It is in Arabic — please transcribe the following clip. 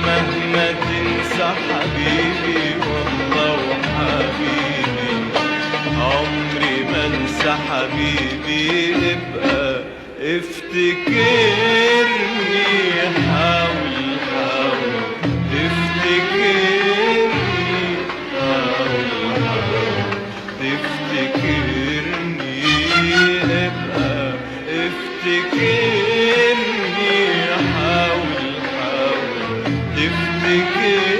مهما تنسى حبيبي والله وحبيبي، عمري ما انسى حبيبي. ابقى افتكرني، حاول حاول تفتكرني، حاول حاول تفتكرني. ابقى افتكرني، حاول حاول تفتكرني.